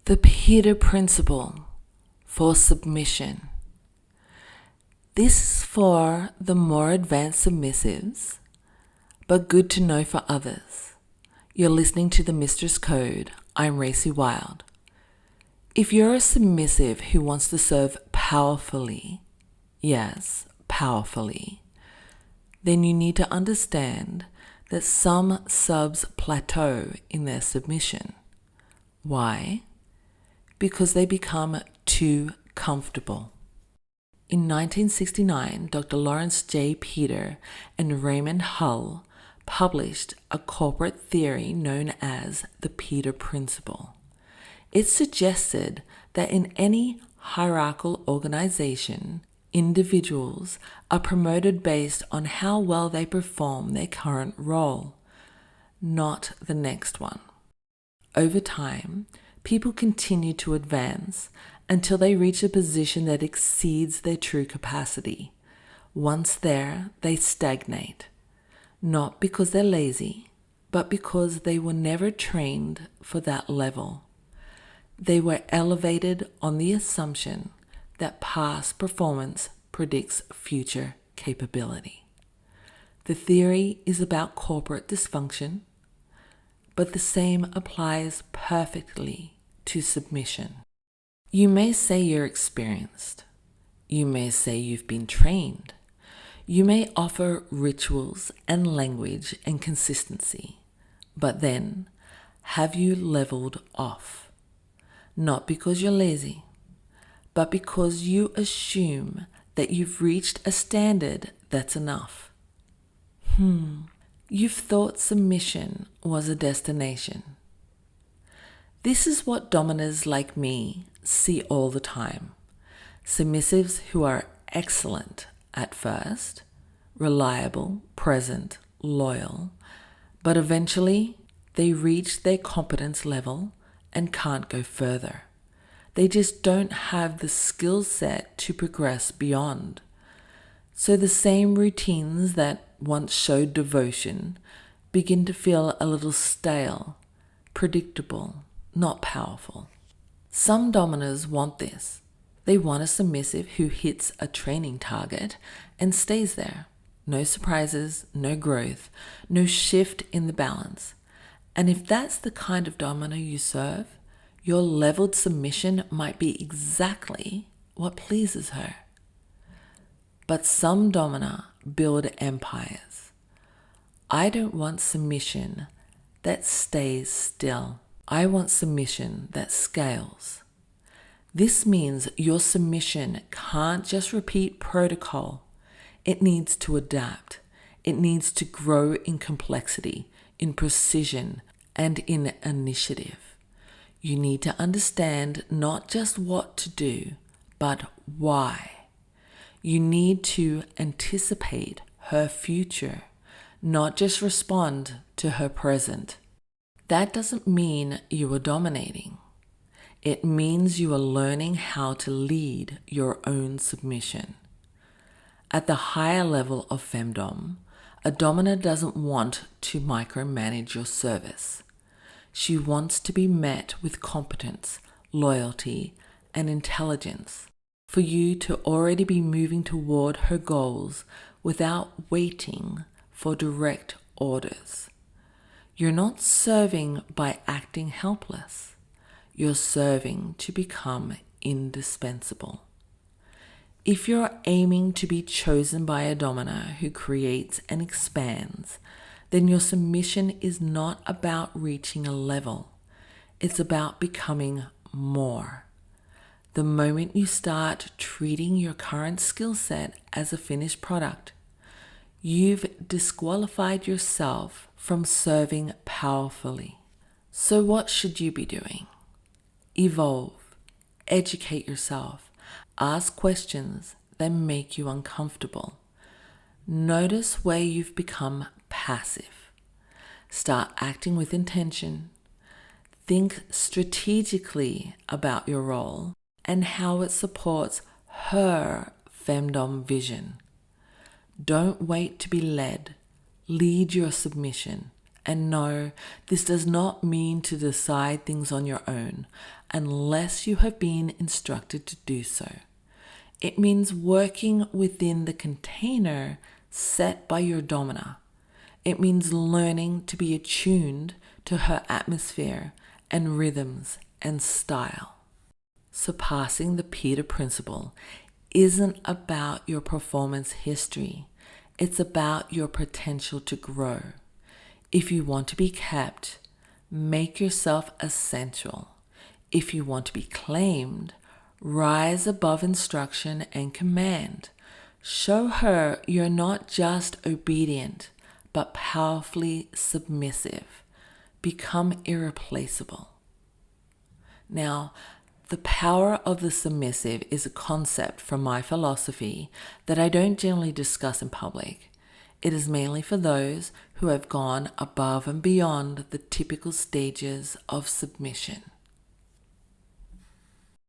The Peter principle for submission. This is for the more advanced submissives, but good to know for others. You're listening to the Mistress Code. I'm RacyWilde. If you're a submissive who wants to serve powerfully, yes, powerfully, then you need to understand that some subs plateau in their submission. Why? Because they become too comfortable. In 1969, Dr. Lawrence J. Peter and Raymond Hull published a corporate theory known as the Peter principle. It suggested that in any hierarchical organization, individuals are promoted based on how well they perform their current role, not the next one. Over time, people continue to advance until they reach a position that exceeds their true capacity. Once there, they stagnate, not because they're lazy, but because they were never trained for that level. They were elevated on the assumption that past performance predicts future capability. The theory is about corporate dysfunction, but the same applies perfectly to submission. You may say you're experienced. You may say you've been trained. You may offer rituals and language and consistency. But then, have you leveled off? Not because you're lazy, but because you assume that you've reached a standard that's enough. You've thought submission was a destination. This is what dominers like me see all the time. Submissives who are excellent at first, reliable, present, loyal, but eventually they reach their competence level and can't go further. They just don't have the skill set to progress beyond. So the same routines that once showed devotion begin to feel a little stale, predictable, not powerful. Some dominers want this. They want a submissive who hits a training target and stays there. No surprises, no growth, no shift in the balance. And if that's the kind of dominer you serve, your leveled submission might be exactly what pleases her. But some dominer build empires. I don't want submission that stays still. I want submission that scales. This means your submission can't just repeat protocol. It needs to adapt. It needs to grow in complexity, in precision, and in initiative. You need to understand not just what to do, but why. You need to anticipate her future, not just respond to her present. That doesn't mean you are dominating. It means you are learning how to lead your own submission. At the higher level of Femdom, a dominer doesn't want to micromanage your service. She wants to be met with competence, loyalty, and intelligence for you to already be moving toward her goals without waiting for direct orders. You're not serving by acting helpless. You're serving to become indispensable. If you're aiming to be chosen by a dominer who creates and expands, then your submission is not about reaching a level. It's about becoming more. The moment you start treating your current skill set as a finished product, you've disqualified yourself from serving powerfully. So what should you be doing? Evolve, educate yourself, ask questions that make you uncomfortable. Notice where you've become passive. Start acting with intention. Think strategically about your role and how it supports her Femdom vision. Don't wait to be led. Lead your submission. And no, this does not mean to decide things on your own. unless you have been instructed to do so. It means working within the container set by your Domina. It means learning to be attuned to her atmosphere and rhythms and style. Surpassing the Peter principle isn't about your performance history. It's about your potential to grow. If you want to be kept, make yourself essential. If you want to be claimed, rise above instruction and command. Show her you're not just obedient, but powerfully submissive. Become irreplaceable. Now, the power of the submissive is a concept from my philosophy that I don't generally discuss in public. It is mainly for those who have gone above and beyond the typical stages of submission.